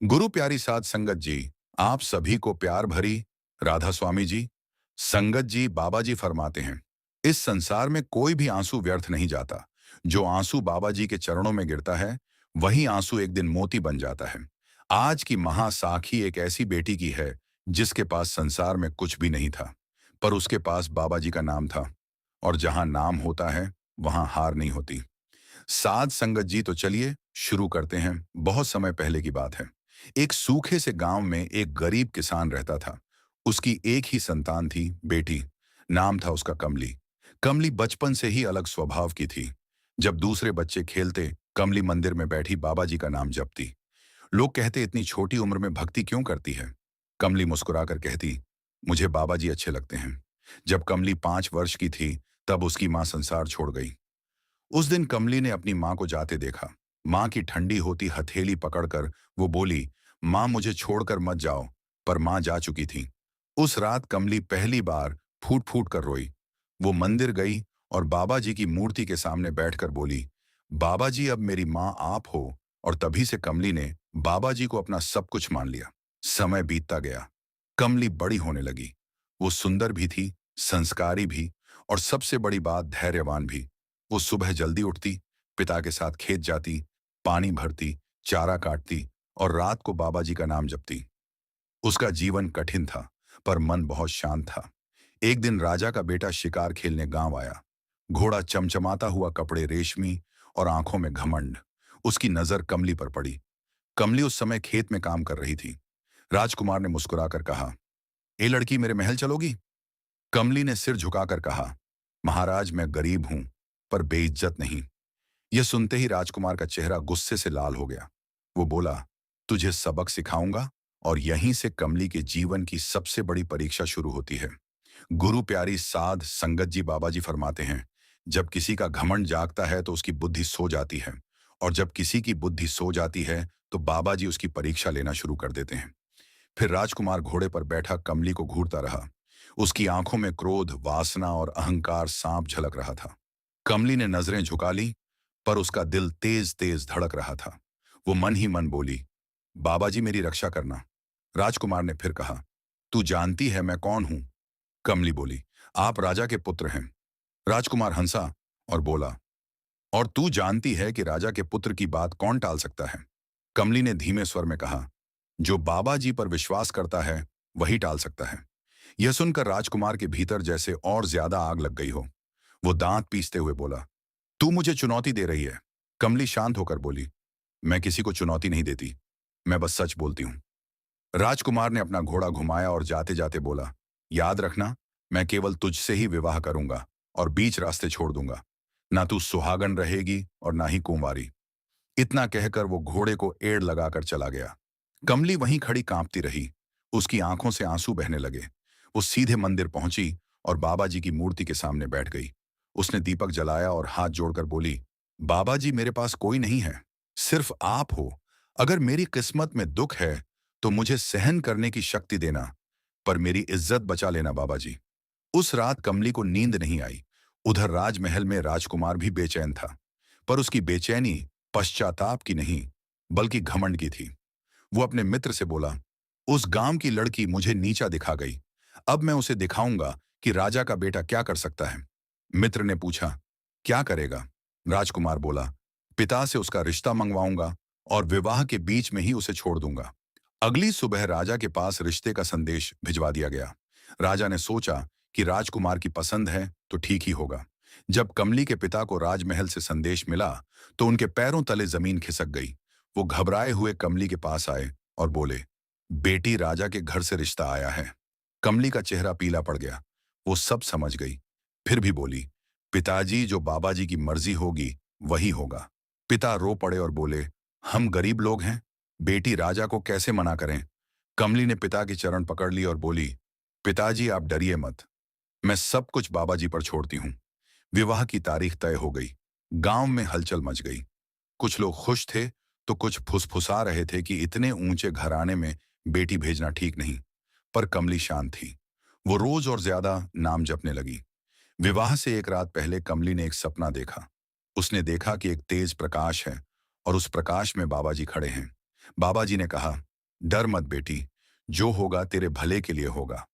गुरु प्यारी साध संगत जी, आप सभी को प्यार भरी राधा स्वामी जी। संगत जी, बाबा जी फरमाते हैं, इस संसार में कोई भी आंसू व्यर्थ नहीं जाता। जो आंसू बाबा जी के चरणों में गिरता है, वही आंसू एक दिन मोती बन जाता है। आज की महासाखी एक ऐसी बेटी की है जिसके पास संसार में कुछ भी नहीं था, पर उसके पास बाबा जी का नाम था। और जहां नाम होता है, वहां हार नहीं होती। साध संगत जी, तो चलिए शुरू करते हैं। बहुत समय पहले की बात है। एक सूखे से गांव में एक गरीब किसान रहता था। उसकी एक ही संतान थी, बेटी। नाम था उसका कमली। कमली बचपन से ही अलग स्वभाव की थी। जब दूसरे बच्चे खेलते, कमली मंदिर में बैठी बाबा जी का नाम जपती। लोग कहते, इतनी छोटी उम्र में भक्ति क्यों करती है? कमली मुस्कुराकर कहती, मुझे बाबा जी अच्छे लगते हैं। जब कमली 5 वर्ष की थी, तब उसकी माँ संसार छोड़ गई। उस दिन कमली ने अपनी माँ को जाते देखा। माँ की ठंडी होती हथेली पकड़कर वो बोली, माँ मुझे छोड़कर मत जाओ। पर माँ जा चुकी थी। उस रात कमली पहली बार फूट फूट कर रोई। वो मंदिर गई और बाबा जी की मूर्ति के सामने बैठकर बोली, बाबा जी, अब मेरी माँ आप हो। और तभी से कमली ने बाबा जी को अपना सब कुछ मान लिया। समय बीतता गया। कमली बड़ी होने लगी। वो सुंदर भी थी, संस्कारी भी, और सबसे बड़ी बात, धैर्यवान भी। वो सुबह जल्दी उठती, पिता के साथ खेत जाती, पानी भरती, चारा काटती और रात को बाबा जी का नाम जपती। उसका जीवन कठिन था, पर मन बहुत शांत था। एक दिन राजा का बेटा शिकार खेलने गांव आया। घोड़ा चमचमाता हुआ, कपड़े रेशमी और आंखों में घमंड। उसकी नजर कमली पर पड़ी। कमली उस समय खेत में काम कर रही थी। राजकुमार ने मुस्कुराकर कहा, ए लड़की, मेरे महल चलोगी? कमली ने सिर झुकाकर कहा, महाराज, मैं गरीब हूं, पर बेइज्जत नहीं। यह सुनते ही राजकुमार का चेहरा गुस्से से लाल हो गया। वो बोला, तुझे सबक सिखाऊंगा। और यहीं से कमली के जीवन की सबसे बड़ी परीक्षा शुरू होती है। गुरु प्यारी साध संगत जी, बाबा जी फरमाते हैं, जब किसी का घमंड जागता है तो उसकी बुद्धि सो जाती है। और जब किसी की बुद्धि सो जाती है, तो बाबा जी उसकी परीक्षा लेना शुरू कर देते हैं। फिर राजकुमार घोड़े पर बैठा कमली को घूरता रहा। उसकी आंखों में क्रोध, वासना और अहंकार सांप झलक रहा था। कमली ने नजरें झुका ली, पर उसका दिल तेज तेज धड़क रहा था। वो मन ही मन बोली, बाबा जी, मेरी रक्षा करना। राजकुमार ने फिर कहा, तू जानती है मैं कौन हूं? कमली बोली, आप राजा के पुत्र हैं। राजकुमार हंसा और बोला, और तू जानती है कि राजा के पुत्र की बात कौन टाल सकता है? कमली ने धीमे स्वर में कहा, जो बाबा जी पर विश्वास करता है, वही टाल सकता है। यह सुनकर राजकुमार के भीतर जैसे और ज्यादा आग लग गई हो। वो दांत पीसते हुए बोला, तू मुझे चुनौती दे रही है? कमली शांत होकर बोली, मैं किसी को चुनौती नहीं देती, मैं बस सच बोलती हूँ। राजकुमार ने अपना घोड़ा घुमाया और जाते जाते बोला, याद रखना, मैं केवल तुझसे ही विवाह करूंगा और बीच रास्ते छोड़ दूंगा। ना तू सुहागन रहेगी और ना ही कुंवारी। इतना कहकर वो घोड़े को एड़ लगाकर चला गया। कमली वहीं खड़ी कांपती रही। उसकी आंखों से आंसू बहने लगे। वो सीधे मंदिर पहुंची और बाबा जी की मूर्ति के सामने बैठ गई। उसने दीपक जलाया और हाथ जोड़कर बोली, बाबा जी, मेरे पास कोई नहीं है, सिर्फ आप हो। अगर मेरी किस्मत में दुख है, तो मुझे सहन करने की शक्ति देना, पर मेरी इज्जत बचा लेना बाबा जी। उस रात कमली को नींद नहीं आई। उधर राजमहल में राजकुमार भी बेचैन था, पर उसकी बेचैनी पश्चाताप की नहीं, बल्कि घमंड की थी। वो अपने मित्र से बोला, उस गांव की लड़की मुझे नीचा दिखा गई। अब मैं उसे दिखाऊंगा कि राजा का बेटा क्या कर सकता है। मित्र ने पूछा, क्या करेगा? राजकुमार बोला, पिता से उसका रिश्ता मंगवाऊंगा और विवाह के बीच में ही उसे छोड़ दूंगा। अगली सुबह राजा के पास रिश्ते का संदेश भिजवा दिया गया। राजा ने सोचा कि राजकुमार की पसंद है तो ठीक ही होगा। जब कमली के पिता को राजमहल से संदेश मिला, तो उनके पैरों तले जमीन खिसक गई। वो घबराए हुए कमली के पास आए और बोले, बेटी, राजा के घर से रिश्ता आया है। कमली का चेहरा पीला पड़ गया। वो सब समझ गई, फिर भी बोली, पिताजी, जो बाबा जी की मर्जी होगी वही होगा। पिता रो पड़े और बोले, हम गरीब लोग हैं, बेटी राजा को कैसे मना करें? कमली ने पिता के चरण पकड़ लिए और बोली, पिताजी, आप डरिए मत, मैं सब कुछ बाबा जी पर छोड़ती हूँ। विवाह की तारीख तय हो गई। गांव में हलचल मच गई। कुछ लोग खुश थे, तो कुछ फुसफुसा रहे थे कि इतने ऊंचे घराने में बेटी भेजना ठीक नहीं। पर कमली शांत थी। वो रोज और ज्यादा नाम जपने लगी। विवाह से एक रात पहले कमली ने एक सपना देखा। उसने देखा कि एक तेज प्रकाश है और उस प्रकाश में बाबा जी खड़े हैं। बाबा जी ने कहा, डर मत बेटी, जो होगा तेरे भले के लिए होगा।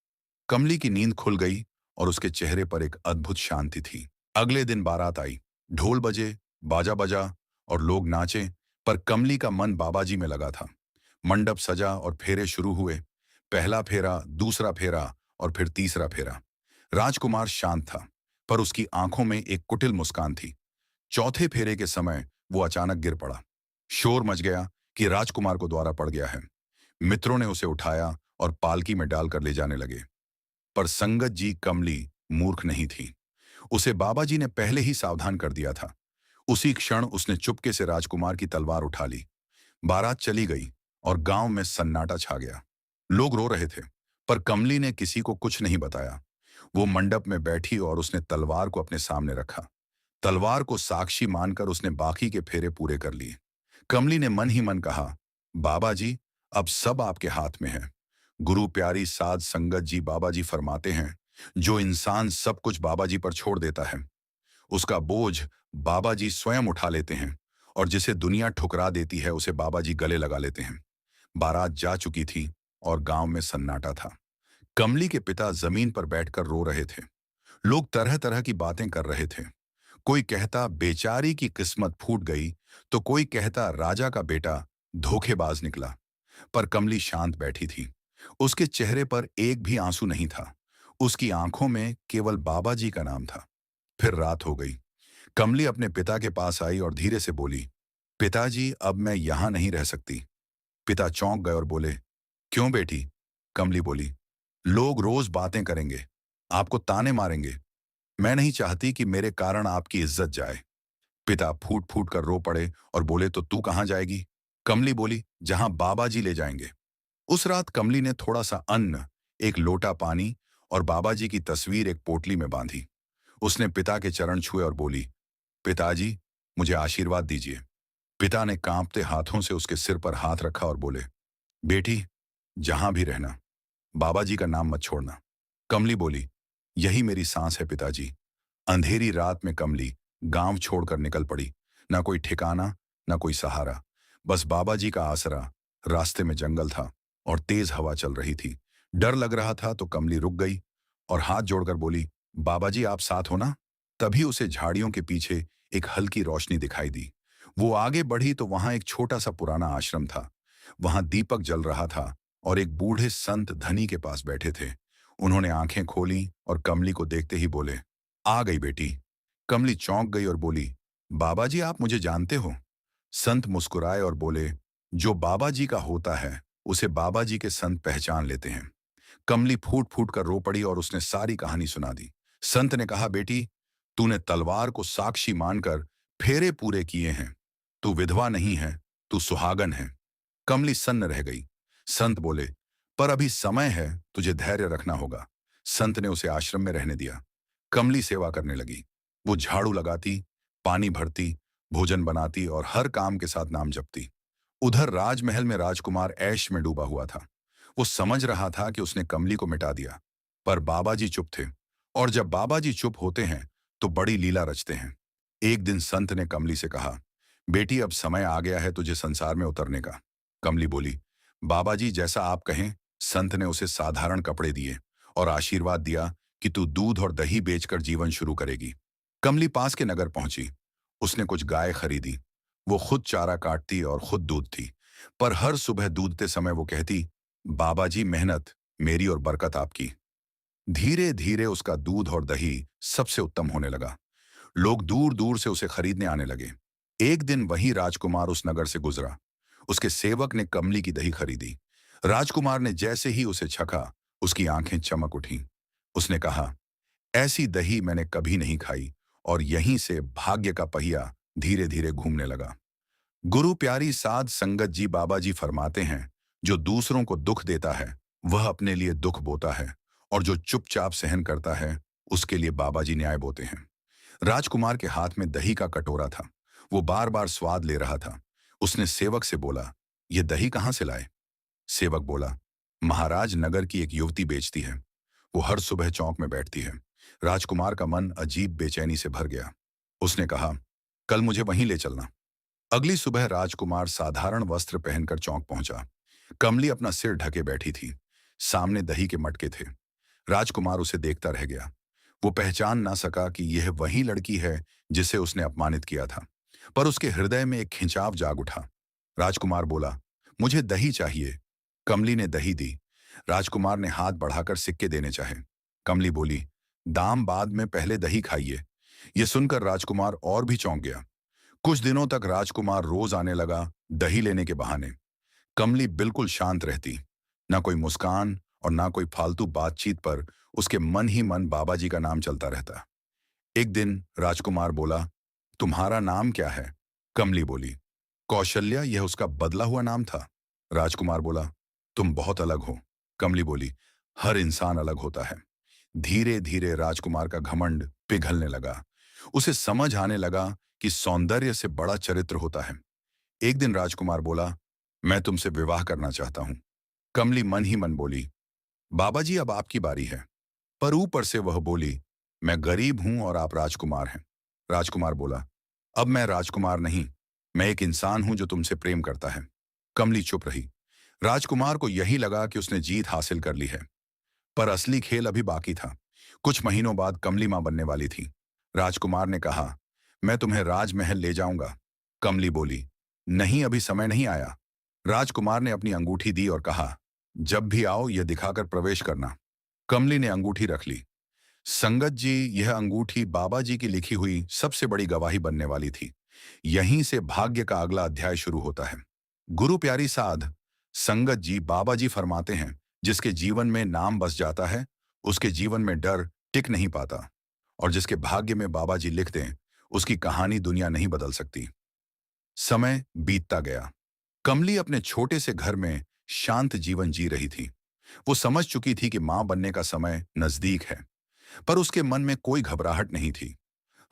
कमली की नींद खुल गई और उसके चेहरे पर एक अद्भुत शांति थी। अगले दिन बारात आई, ढोल बजे, बाजा बजा और लोग नाचे, पर कमली का मन बाबाजी में लगा था। मंडप सजा और फेरे शुरू हुए। पहला फेरा, दूसरा फेरा और फिर तीसरा फेरा। राजकुमार शांत था, पर उसकी आंखों में एक कुटिल मुस्कान थी। चौथे फेरे के समय वो अचानक गिर पड़ा। शोर मच गया कि राजकुमार को द्वारा पड़ गया है। मित्रों ने उसे उठाया और पालकी में डालकर ले जाने लगे। पर संगत जी कमली मूर्ख नहीं थी। उसे बाबाजी ने पहले ही सावधान कर दिया था। उसी क्षण उसने चुपके से राजकुमार की तलवार उठा ली। बारात चली गई और गांव में सन्नाटा छा गया। लोग रो रहे थे, पर कमली ने किसी को कुछ नहीं बताया। वो मंडप में बैठी और उसने तलवार को अपने सामने रखा। तलवार को साक्षी मानकर उसने बाकी के फेरे पूरे कर लिए। कमली ने मन ही मन कहा, बाबा जी, अब सब आपके हाथ में है। गुरु प्यारी साध संगत जी बाबा जी फरमाते हैं, जो इंसान सब कुछ बाबा जी पर छोड़ देता है, उसका बोझ बाबा जी स्वयं उठा लेते हैं, और जिसे दुनिया ठुकरा देती है उसे बाबा जी गले लगा लेते हैं। बारात जा चुकी थी और गांव में सन्नाटा था। कमली के पिता जमीन पर बैठकर रो रहे थे। लोग तरह तरह की बातें कर रहे थे। कोई कहता बेचारी की किस्मत फूट गई, तो कोई कहता राजा का बेटा धोखेबाज निकला। पर कमली शांत बैठी थी। उसके चेहरे पर एक भी आंसू नहीं था। उसकी आंखों में केवल बाबा जी का नाम था। फिर रात हो गई। कमली अपने पिता के पास आई और धीरे से बोली, पिताजी, अब मैं यहां नहीं रह सकती। पिता चौंक गए और बोले, क्यों बेटी? कमली बोली, लोग रोज बातें करेंगे, आपको ताने मारेंगे। मैं नहीं चाहती कि मेरे कारण आपकी इज्जत जाए। पिता फूट फूट कर रो पड़े और बोले, तो तू कहां जाएगी? कमली बोली, जहां बाबा जी ले जाएंगे। उस रात कमली ने थोड़ा सा अन्न, एक लोटा पानी और बाबाजी की तस्वीर एक पोटली में बांधी। उसने पिता के चरण छुए और बोली, पिताजी, मुझे आशीर्वाद दीजिए। पिता ने कांपते हाथों से उसके सिर पर हाथ रखा और बोले, बेटी, जहां भी रहना, बाबाजी का नाम मत छोड़ना। कमली बोली, यही मेरी सांस है पिताजी। अंधेरी रात में कमली गांव छोड़कर निकल पड़ी। ना कोई ठिकाना, ना कोई सहारा, बस बाबाजी का आसरा। रास्ते में जंगल था और तेज हवा चल रही थी। डर लग रहा था तो कमली रुक गई और हाथ जोड़कर बोली, बाबाजी, आप साथ हो ना? तभी उसे झाड़ियों के पीछे एक हल्की रोशनी दिखाई दी। वो आगे बढ़ी तो वहां एक छोटा सा पुराना आश्रम था। वहां दीपक जल रहा था और एक बूढ़े संत धनी के पास बैठे थे। उन्होंने आंखें खोली और कमली को देखते ही बोले, आ गई बेटी। कमली चौंक गई और बोली, बाबा जी, आप मुझे जानते हो? संत मुस्कुराए और बोले, जो बाबा जी का होता है उसे बाबा जी के संत पहचान लेते हैं। कमली फूट फूट कर रो पड़ी और उसने सारी कहानी सुना दी। संत ने कहा, बेटी, तूने तलवार को साक्षी मानकर फेरे पूरे किए हैं। तू विधवा नहीं है, तू सुहागन है। कमली सन्न रह गई। संत बोले, पर अभी समय है, तुझे धैर्य रखना होगा। संत ने उसे आश्रम में रहने दिया। कमली सेवा करने लगी। वो झाड़ू लगाती, पानी भरती, भोजन बनाती और हर काम के साथ नाम जपती। उधर राजमहल में राजकुमार ऐश में डूबा हुआ था। वो समझ रहा था कि उसने कमली को मिटा दिया, पर बाबाजी चुप थे, और जब बाबाजी चुप होते हैं तो बड़ी लीला रचते हैं। एक दिन संत ने कमली से कहा, बेटी, अब समय आ गया है तुझे संसार में उतरने का। कमली बोली, बाबाजी, जैसा आप कहें। संत ने उसे साधारण कपड़े दिए और आशीर्वाद दिया कि तू दूध और दही बेचकर जीवन शुरू करेगी। कमली पास के नगर पहुंची। उसने कुछ गाय खरीदी। वो खुद चारा काटती और खुद दूधती, पर हर सुबह दूधते समय वो कहती, बाबाजी, मेहनत मेरी और बरकत आपकी। धीरे धीरे उसका दूध और दही सबसे उत्तम होने लगा। लोग दूर दूर से उसे खरीदने आने लगे। एक दिन वही राजकुमार उस नगर से गुजरा। उसके सेवक ने कमली की दही खरीदी। राजकुमार ने जैसे ही उसे छका, उसकी आंखें चमक उठीं। उसने कहा, ऐसी दही मैंने कभी नहीं खाई, और यहीं से भाग्य का पहिया धीरे धीरे घूमने लगा। गुरु प्यारी साध संगत जी बाबा जी फरमाते हैं, जो दूसरों को दुख देता है वह अपने लिए दुख बोता है, और जो चुपचाप सहन करता है उसके लिए बाबा जी न्याय बोते हैं। राजकुमार के हाथ में दही का कटोरा था। वो बार बार स्वाद ले रहा था। उसने सेवक से बोला, ये दही कहाँ से लाए? सेवक बोला, महाराज, नगर की एक युवती बेचती है। वो हर सुबह चौक में बैठती है। राजकुमार का मन अजीब बेचैनी से भर गया। उसने कहा, कल मुझे वहीं ले चलना। अगली सुबह राजकुमार साधारण वस्त्र पहनकर चौक पहुंचा। कमली अपना सिर ढके बैठी थी। सामने दही के मटके थे। राजकुमार उसे देखता रह गया। वो पहचान ना सका कि यह वही लड़की है जिसे उसने अपमानित किया था। पर उसके हृदय में एक खिंचाव जाग उठा। राजकुमार बोला, मुझे दही चाहिए। कमली ने दही दी। राजकुमार ने हाथ बढ़ाकर सिक्के देने चाहे। कमली बोली, दाम बाद में, पहले दही खाइए। यह सुनकर राजकुमार और भी चौंक गया। कुछ दिनों तक राजकुमार रोज आने लगा, दही लेने के बहाने। कमली बिल्कुल शांत रहती। ना कोई मुस्कान और ना कोई फालतू बातचीत, पर उसके मन ही मन बाबा जी का नाम चलता रहता। एक दिन राजकुमार बोला, तुम्हारा नाम क्या है? कमली बोली, कौशल्या, यह उसका बदला हुआ नाम था। राजकुमार बोला, तुम बहुत अलग हो। कमली बोली, हर इंसान अलग होता है। धीरे धीरे राजकुमार का घमंड पिघलने लगा। उसे समझ आने लगा कि सौंदर्य से बड़ा चरित्र होता है। एक दिन राजकुमार बोला, मैं तुमसे विवाह करना चाहता हूं। कमली मन ही मन बोली, बाबा जी अब आपकी बारी है। पर ऊपर से वह बोली, मैं गरीब हूं और आप राजकुमार हैं। राजकुमार बोला, अब मैं राजकुमार नहीं, मैं एक इंसान हूं जो तुमसे प्रेम करता है। कमली चुप रही। राजकुमार को यही लगा कि उसने जीत हासिल कर ली है। पर असली खेल अभी बाकी था। कुछ महीनों बाद कमली मां बनने वाली थी। राजकुमार ने कहा, मैं तुम्हें राजमहल ले जाऊंगा। कमली बोली, नहीं, अभी समय नहीं आया। राजकुमार ने अपनी अंगूठी दी और कहा, जब भी आओ यह दिखाकर प्रवेश करना। कमली ने अंगूठी रख ली। संगत जी, यह अंगूठी बाबा जी की लिखी हुई सबसे बड़ी गवाही बनने वाली थी। यहीं से भाग्य का अगला अध्याय शुरू होता है। गुरु प्यारी साध संगत जी बाबा जी फरमाते हैं, जिसके जीवन में नाम बस जाता है, उसके जीवन में डर टिक नहीं पाता। और जिसके भाग्य में बाबा जी लिख दें, उसकी कहानी दुनिया नहीं बदल सकती। समय बीतता गया। कमली अपने छोटे से घर में शांत जीवन जी रही थी। वो समझ चुकी थी कि मां बनने का समय नजदीक है। पर उसके मन में कोई घबराहट नहीं थी।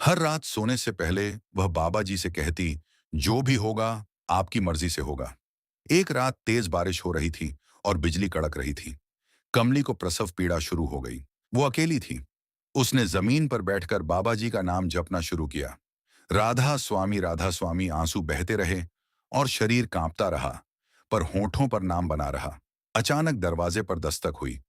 हर रात सोने से पहले वह बाबा जी से कहती, जो भी होगा आपकी मर्जी से होगा। एक रात तेज बारिश हो रही थी और बिजली कड़क रही थी। कमली को प्रसव पीड़ा शुरू हो गई। वो अकेली थी। उसने जमीन पर बैठकर बाबा जी का नाम जपना शुरू किया। राधा स्वामी आंसू बहते रहे और शरीर कांपता रहा, पर होठों पर नाम बना रहा। अचानक दरवाजे पर दस्तक हुई।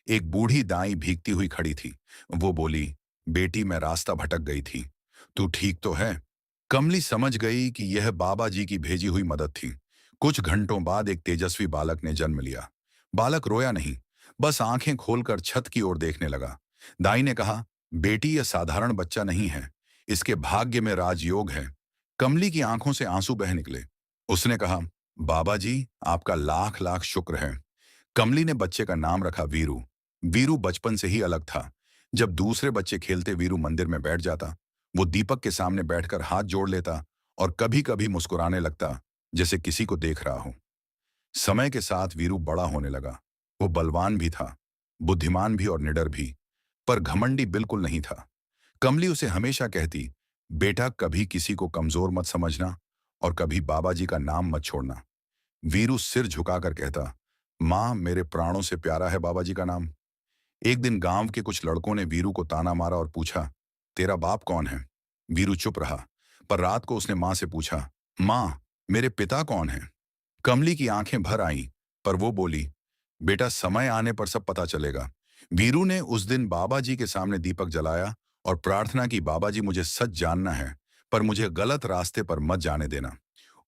एक बूढ़ी दाई भीगती हुई खड़ी थी। वो बोली, बेटी, मैं रास्ता भटक गई थी, तू ठीक तो है? कमली समझ गई कि यह बाबा जी की भेजी हुई मदद थी। कुछ घंटों बाद एक तेजस्वी बालक ने जन्म लिया। बालक रोया नहीं, बस आंखें खोलकर छत की ओर देखने लगा। दाई ने कहा, बेटी, यह साधारण बच्चा नहीं है, इसके भाग्य में राजयोग है। कमली की आंखों से आंसू बह निकले। उसने कहा, बाबा जी, आपका लाख लाख शुक्र है। कमली ने बच्चे का नाम रखा वीरू। वीरू बचपन से ही अलग था। जब दूसरे बच्चे खेलते, वीरू मंदिर में बैठ जाता। वो दीपक के सामने बैठकर हाथ जोड़ लेता और कभी कभी मुस्कुराने लगता, जैसे किसी को देख रहा हो। समय के साथ वीरू बड़ा होने लगा। वो बलवान भी था, बुद्धिमान भी और निडर भी, पर घमंडी बिल्कुल नहीं था। कमली उसे हमेशा कहती, बेटा, कभी किसी को कमजोर मत समझना और कभी बाबा जी का नाम मत छोड़ना। वीरू सिर झुकाकर कहता, माँ, मेरे प्राणों से प्यारा है बाबा जी का नाम। एक दिन गांव के कुछ लड़कों ने वीरू को ताना मारा और पूछा, तेरा बाप कौन है? वीरू चुप रहा। पर रात को उसने मां से पूछा, मां, मेरे पिता कौन है? कमली की आंखें भर आईं, पर वो बोली, बेटा, समय आने पर सब पता चलेगा। वीरू ने उस दिन बाबा जी के सामने दीपक जलाया और प्रार्थना की, बाबा जी, मुझे सच जानना है, पर मुझे गलत रास्ते पर मत जाने देना।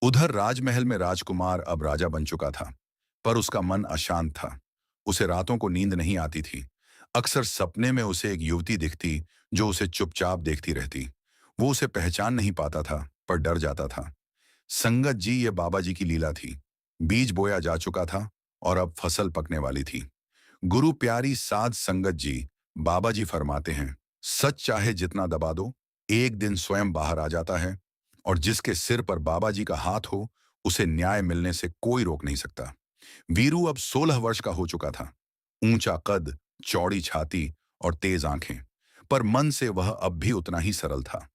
उधर राजमहल में राजकुमार अब राजा बन चुका था, पर उसका मन अशांत था। उसे रातों को नींद नहीं आती थी। अक्सर सपने में उसे एक युवती दिखती, जो उसे चुपचाप देखती रहती। वो उसे पहचान नहीं पाता था, पर डर जाता था। संगत जी, ये बाबा जी की लीला थी। बीज बोया जा चुका था और अब फसल पकने वाली थी। गुरु प्यारी साध संगत जी बाबा जी फरमाते हैं, सच चाहे जितना दबा दो, एक दिन स्वयं बाहर आ जाता है। और जिसके सिर पर बाबा जी का हाथ हो, उसे न्याय मिलने से कोई रोक नहीं सकता। वीरू अब 16 वर्ष का हो चुका था। ऊंचा कद, चौड़ी छाती और तेज आंखें, पर मन से वह अब भी उतना ही सरल था।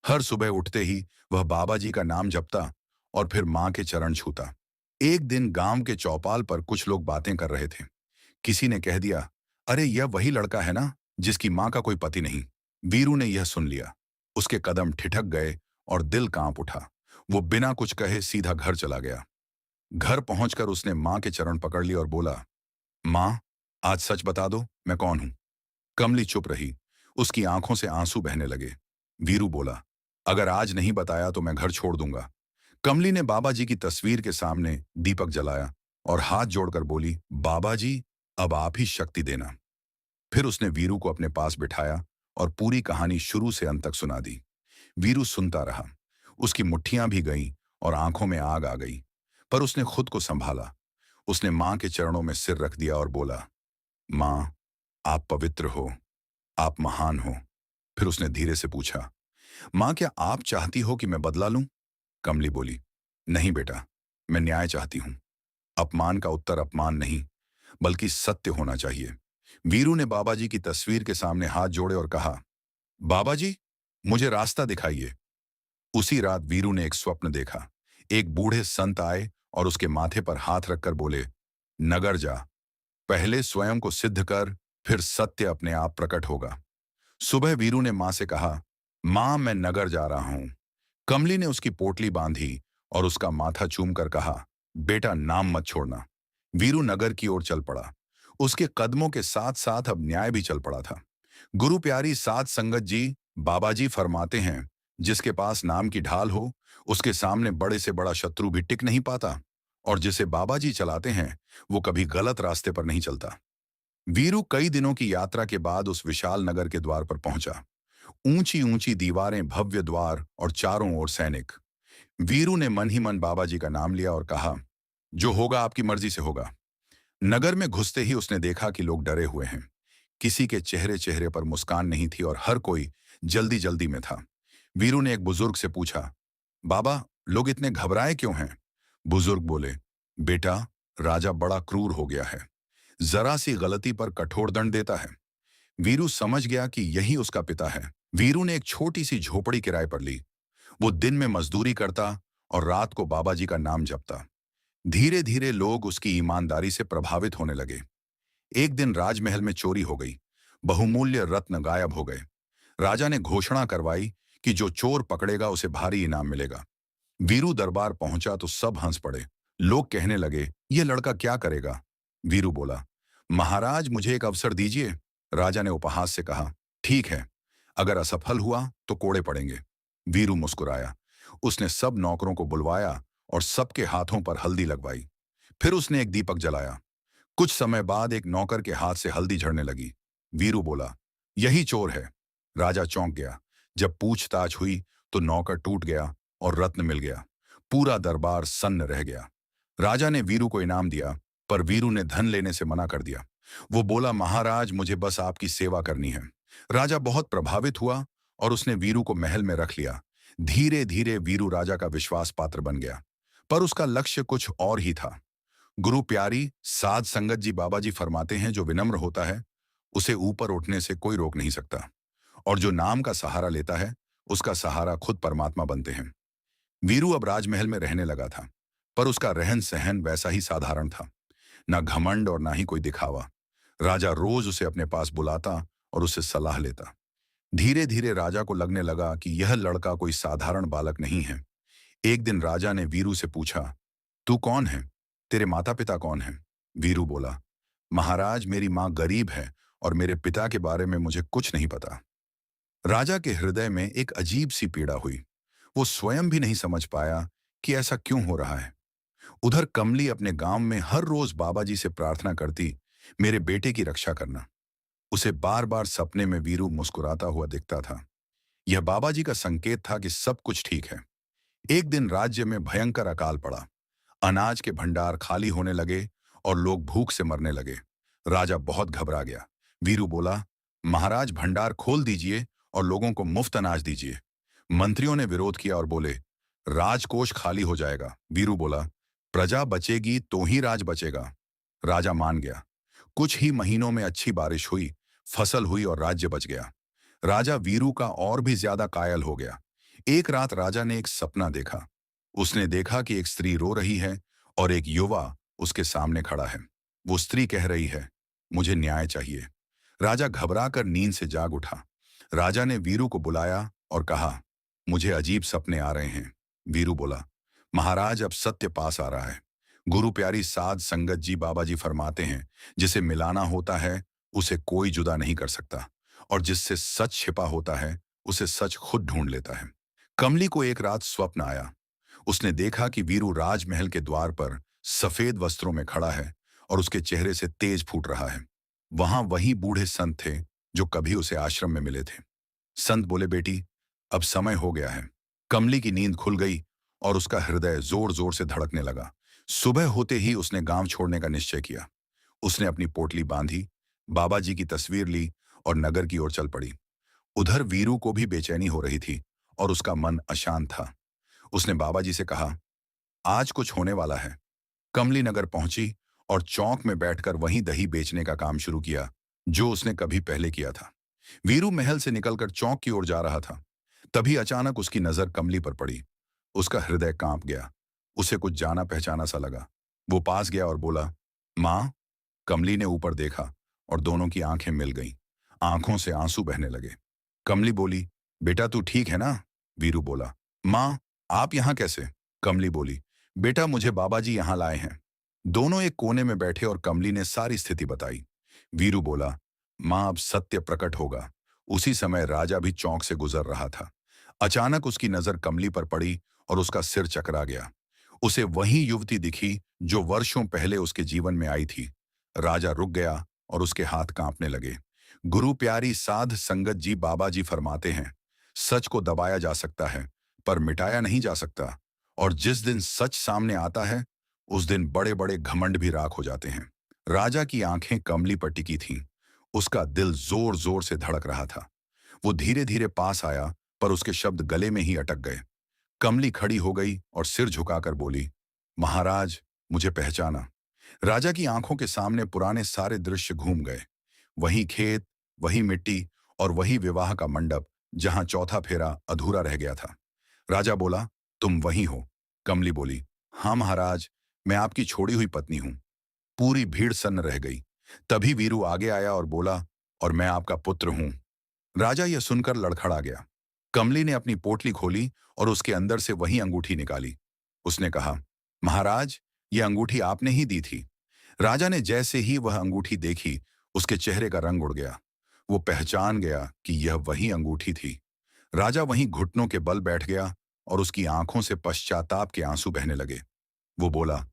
हर सुबह उठते ही वह बाबा जी का नाम जपता और फिर मां के चरण छूता। एक दिन गांव के चौपाल पर कुछ लोग बातें कर रहे थे। किसी ने कह दिया, अरे, यह वही लड़का है ना जिसकी मां का कोई पति नहीं। वीरू ने यह सुन लिया। उसके कदम ठिठक गए और दिल कांप उठा। वो बिना कुछ कहे सीधा घर चला गया। घर पहुंचकर उसने मां के चरण पकड़ लिए और बोला, मां, आज सच बता दो, मैं कौन हूं? कमली चुप रही। उसकी आंखों से आंसू बहने लगे। वीरू बोला, अगर आज नहीं बताया तो मैं घर छोड़ दूंगा। कमली ने बाबा जी की तस्वीर के सामने दीपक जलाया और हाथ जोड़कर बोली, बाबा जी, अब आप ही शक्ति देना। फिर उसने वीरू को अपने पास बिठाया और पूरी कहानी शुरू से अंत तक सुना दी। वीरू सुनता रहा। उसकी मुट्ठियां भी गईं और आंखों में आग आ गई। पर उसने खुद को संभाला। उसने मां के चरणों में सिर रख दिया और बोला, मां, आप पवित्र हो, आप महान हो। फिर उसने धीरे से पूछा, मां, क्या आप चाहती हो कि मैं बदला लूं? कमली बोली, नहीं बेटा, मैं न्याय चाहती हूं। अपमान का उत्तर अपमान नहीं, बल्कि सत्य होना चाहिए। वीरू ने बाबा जी की तस्वीर के सामने हाथ जोड़े और कहा, बाबा जी, मुझे रास्ता दिखाइए। उसी रात वीरू ने एक स्वप्न देखा। एक बूढ़े संत आए और उसके माथे पर हाथ रखकर बोले, नगर जा, पहले स्वयं को सिद्ध कर, फिर सत्य अपने आप प्रकट होगा। सुबह वीरू ने मां से कहा, मां, मैं नगर जा रहा हूं। कमली ने उसकी पोटली बांधी और उसका माथा चूम कर कहा, बेटा, नाम मत छोड़ना। वीरू नगर की ओर चल पड़ा। उसके कदमों के साथ साथ अब न्याय भी चल पड़ा था। गुरु प्यारी साध संगत जी, बाबा जी फरमाते हैं, जिसके पास नाम की ढाल हो, उसके सामने बड़े से बड़ा शत्रु भी टिक नहीं पाता। और जिसे बाबा जी चलाते हैं, वो कभी गलत रास्ते पर नहीं चलता। वीरू कई दिनों की यात्रा के बाद उस विशाल नगर के द्वार पर पहुंचा। ऊंची ऊंची दीवारें, भव्य द्वार और चारों ओर सैनिक। वीरू ने मन ही मन बाबा जी का नाम लिया और कहा, जो होगा आपकी मर्जी से होगा। नगर में घुसते ही उसने देखा कि लोग डरे हुए हैं। किसी के चेहरे चेहरे पर मुस्कान नहीं थी और हर कोई जल्दी जल्दी में था। वीरू ने एक बुजुर्ग से पूछा, बाबा, लोग इतने घबराए क्यों हैं? बुजुर्ग बोले, बेटा, राजा बड़ा क्रूर हो गया है। जरा सी गलती पर कठोर दंड देता है। वीरू समझ गया कि यही उसका पिता है। वीरू ने एक छोटी सी झोपड़ी किराए पर ली। वो दिन में मजदूरी करता और रात को बाबा जी का नाम जपता। धीरे धीरे लोग उसकी ईमानदारी से प्रभावित होने लगे। एक दिन राजमहल में चोरी हो गई। बहुमूल्य रत्न गायब हो गए। राजा ने घोषणा करवाई कि जो चोर पकड़ेगा उसे भारी इनाम मिलेगा। वीरू दरबार पहुंचा तो सब हंस पड़े। लोग कहने लगे, यह लड़का क्या करेगा? वीरू बोला, महाराज, मुझे एक अवसर दीजिए। राजा ने उपहास से कहा, ठीक है, अगर असफल हुआ तो कोड़े पड़ेंगे। वीरू मुस्कुराया। उसने सब नौकरों को बुलवाया और सबके हाथों पर हल्दी लगवाई। फिर उसने एक दीपक जलाया। कुछ समय बाद एक नौकर के हाथ से हल्दी झड़ने लगी। वीरू बोला, यही चोर है। राजा चौंक गया। जब पूछताछ हुई तो नौकर टूट गया और रत्न मिल गया। पूरा दरबार सन्न रह गया। राजा ने वीरू को इनाम दिया, पर वीरू ने धन लेने से मना कर दिया। वो बोला, महाराज, मुझे बस आपकी सेवा करनी है। राजा बहुत प्रभावित हुआ और उसने वीरू को महल में रख लिया। धीरे धीरे वीरू राजा का विश्वास पात्र बन गया। पर उसका लक्ष्य कुछ और ही था। गुरु प्यारी साध संगत जी बाबा जी फरमाते हैं, जो विनम्र होता है उसे ऊपर उठने से कोई रोक नहीं सकता। और जो नाम का सहारा लेता है, उसका सहारा खुद परमात्मा बनते हैं। वीरू अब राजमहल में रहने लगा था, पर उसका रहन सहन वैसा ही साधारण था। ना घमंड और ना ही कोई दिखावा। राजा रोज उसे अपने पास बुलाता और उससे सलाह लेता। धीरे धीरे राजा को लगने लगा कि यह लड़का कोई साधारण बालक नहीं है। एक दिन राजा ने वीरू से पूछा, तू कौन है? तेरे माता पिता कौन हैं? वीरू बोला, महाराज, मेरी मां गरीब है और मेरे पिता के बारे में मुझे कुछ नहीं पता। राजा के हृदय में एक अजीब सी पीड़ा हुई। वो स्वयं भी नहीं समझ पाया कि ऐसा क्यों हो रहा है। उधर कमली अपने गांव में हर रोज बाबा जी से प्रार्थना करती, मेरे बेटे की रक्षा करना। उसे बार बार सपने में वीरू मुस्कुराता हुआ दिखता था। यह बाबा जी का संकेत था कि सब कुछ ठीक है। एक दिन राज्य में भयंकर अकाल पड़ा। अनाज के भंडार खाली होने लगे और लोग भूख से मरने लगे। राजा बहुत घबरा गया। वीरू बोला, महाराज, भंडार खोल दीजिए और लोगों को मुफ्त अनाज दीजिए। मंत्रियों ने विरोध किया और बोले, राजकोष खाली हो जाएगा। वीरू बोला, प्रजा बचेगी तो ही राज बचेगा। राजा मान गया। कुछ ही महीनों में अच्छी बारिश हुई, फसल हुई और राज्य बच गया। राजा वीरू का और भी ज्यादा कायल हो गया। एक रात राजा ने एक सपना देखा। उसने देखा कि एक स्त्री रो रही है और एक युवा उसके सामने खड़ा है। वो स्त्री कह रही है, मुझे न्याय चाहिए। राजा घबराकर नींद से जाग उठा। राजा ने वीरू को बुलाया और कहा, मुझे अजीब सपने आ रहे हैं। वीरू बोला, महाराज, अब सत्य पास आ रहा है। गुरु प्यारी साध संगत जी बाबा जी फरमाते हैं, जिसे मिलाना होता है उसे कोई जुदा नहीं कर सकता, और जिससे सच छिपा होता है उसे सच खुद ढूंढ लेता है। कमली को एक रात स्वप्न आया। उसने देखा कि वीरू राजमहल के द्वार पर सफेद वस्त्रों में खड़ा है और उसके चेहरे से तेज फूट रहा है। वहां वही बूढ़े संत थे जो कभी उसे आश्रम में मिले थे। संत बोले, बेटी, अब समय हो गया है। कमली की नींद खुल गई और उसका हृदय जोर जोर से धड़कने लगा। सुबह होते ही उसने गांव छोड़ने का निश्चय किया। उसने अपनी पोटली बांधी, बाबा जी की तस्वीर ली और नगर की ओर चल पड़ी। उधर वीरू को भी बेचैनी हो रही थी और उसका मन अशांत था। उसने बाबा जी से कहा, आज कुछ होने वाला है। कमली नगर पहुंची और चौक में बैठकर वहीं दही बेचने का काम शुरू किया, जो उसने कभी पहले किया था। वीरू महल से निकलकर चौक की ओर जा रहा था। तभी अचानक उसकी नजर कमली पर पड़ी। उसका हृदय कांप गया। उसे कुछ जाना पहचाना सा लगा। वो पास गया और बोला, माँ। कमली ने ऊपर देखा और दोनों की आंखें मिल गईं। आंखों से आंसू बहने लगे। कमली बोली, बेटा तू ठीक है ना? वीरू बोला, माँ, आप यहाँ कैसे? कमली बोली, बेटा मुझे बाबा जी यहाँ लाए हैं। दोनों एक कोने में बैठे और कमली ने सारी स्थिति बताई। वीरू बोला, माँ अब सत्य प्रकट होगा। उसी समय राजा भी चौक से गुजर रहा था। अचानक उसकी नजर कमली पर पड़ी और उसका सिर चकरा गया। उसे वही युवती दिखी जो वर्षों पहले उसके जीवन में आई थी। राजा रुक गया और उसके हाथ कांपने लगे। गुरु प्यारी साध संगत जी बाबा जी फरमाते हैं, सच को दबाया जा सकता है पर मिटाया नहीं जा सकता, और जिस दिन सच सामने आता है उस दिन बड़े बड़े घमंड भी राख हो जाते हैं। राजा की आंखें कमली पर टिकी थीं। उसका दिल जोर जोर से धड़क रहा था। वो धीरे धीरे पास आया पर उसके शब्द गले में ही अटक गए। कमली खड़ी हो गई और सिर झुकाकर बोली, महाराज, मुझे पहचाना? राजा की आंखों के सामने पुराने सारे दृश्य घूम गए। वही खेत, वही मिट्टी और वही विवाह का मंडप जहां चौथा फेरा अधूरा रह गया था। राजा बोला, तुम वही हो? कमली बोली, हाँ महाराज, मैं आपकी छोड़ी हुई पत्नी हूं। पूरी भीड़ सन्न रह गई। तभी वीरू आगे आया और बोला, और मैं आपका पुत्र हूं। राजा यह सुनकर लड़खड़ा गया। कमली ने अपनी पोटली खोली और उसके अंदर से वही अंगूठी निकाली। उसने कहा, महाराज, यह अंगूठी आपने ही दी थी। राजा ने जैसे ही वह अंगूठी देखी, उसके चेहरे का रंग उड़ गया। वो पहचान गया कि यह वही अंगूठी थी। राजा वहीं घुटनों के बल बैठ गया और उसकी आंखों से पश्चाताप के आंसू बहने लगे। वो बोला,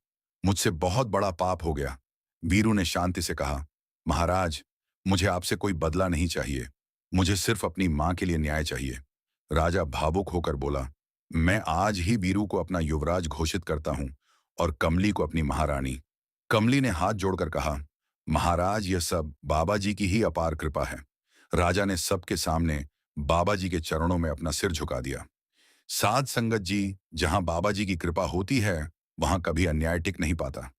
मुझसे बहुत बड़ा पाप हो गया। वीरू ने शांति से कहा, महाराज, मुझे आपसे कोई बदला नहीं चाहिए। मुझे सिर्फ अपनी मां के लिए न्याय चाहिए। राजा भावुक होकर बोला, मैं आज ही वीरू को अपना युवराज घोषित करता हूं और कमली को अपनी महारानी। कमली ने हाथ जोड़कर कहा, महाराज, यह सब बाबा जी की ही अपार कृपा है। राजा ने सबके सामने बाबा जी के चरणों में अपना सिर झुका दिया। साध संगत जी, जहां बाबा जी की कृपा होती है वहां कभी अन्याय टिक नहीं पाता।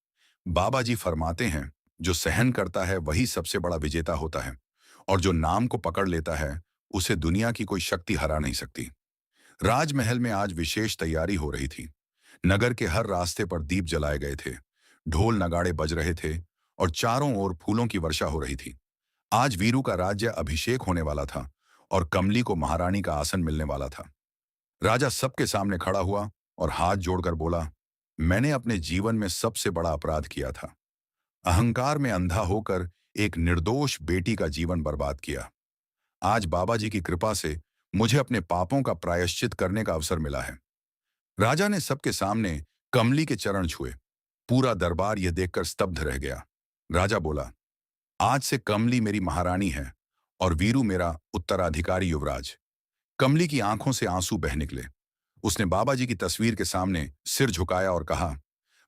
बाबा जी फरमाते हैं, जो सहन करता है वही सबसे बड़ा विजेता होता है, और जो नाम को पकड़ लेता है उसे दुनिया की कोई शक्ति हरा नहीं सकती। राजमहल में आज विशेष तैयारी हो रही थी। नगर के हर रास्ते पर दीप जलाए गए थे। ढोल नगाड़े बज रहे थे और चारों ओर फूलों की वर्षा हो रही थी। आज वीरू का राज्य अभिषेक होने वाला था और कमली को महारानी का आसन मिलने वाला था। राजा सबके सामने खड़ा हुआ और हाथ जोड़कर बोला, मैंने अपने जीवन में सबसे बड़ा अपराध किया था। अहंकार में अंधा होकर एक निर्दोष बेटी का जीवन बर्बाद किया। आज बाबा जी की कृपा से मुझे अपने पापों का प्रायश्चित करने का अवसर मिला है। राजा ने सबके सामने कमली के चरण छुए। पूरा दरबार यह देखकर स्तब्ध रह गया। राजा बोला, आज से कमली मेरी महारानी है और वीरू मेरा उत्तराधिकारी युवराज। कमली की आंखों से आंसू बह निकले। उसने बाबा जी की तस्वीर के सामने सिर झुकाया और कहा,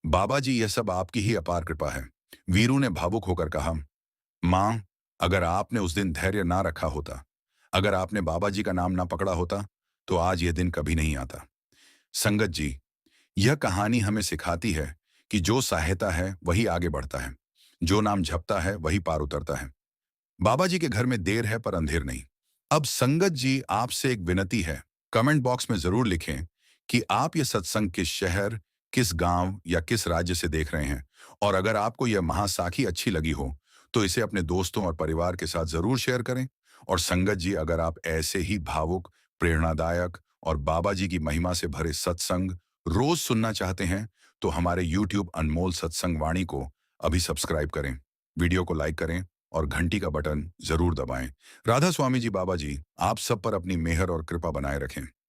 बाबा जी, यह सब आपकी ही अपार कृपा है। वीरू ने भावुक होकर कहा, मां, अगर आपने उस दिन धैर्य ना रखा होता, अगर आपने बाबा जी का नाम ना पकड़ा होता, तो आज यह दिन कभी नहीं आता। संगत जी, यह कहानी हमें सिखाती है कि जो सहायता है वही आगे बढ़ता है, जो नाम जपता है वही पार उतरता है। बाबा जी के घर में देर है पर अंधेर नहीं। अब संगत जी, आपसे एक विनती है। कमेंट बॉक्स में जरूर लिखें कि आप ये सत्संग किस शहर, किस गांव या किस राज्य से देख रहे हैं, और अगर आपको यह महासाखी अच्छी लगी हो तो इसे अपने दोस्तों और परिवार के साथ जरूर शेयर करें। और संगत जी, अगर आप ऐसे ही भावुक, प्रेरणादायक और बाबा जी की महिमा से भरे सत्संग रोज सुनना चाहते हैं तो हमारे YouTube अनमोल सत्संग वाणी को अभी सब्सक्राइब करें, वीडियो को लाइक करें और घंटी का बटन जरूर दबाएं। राधा स्वामी जी बाबा जी आप सब पर अपनी मेहर और कृपा बनाए रखें।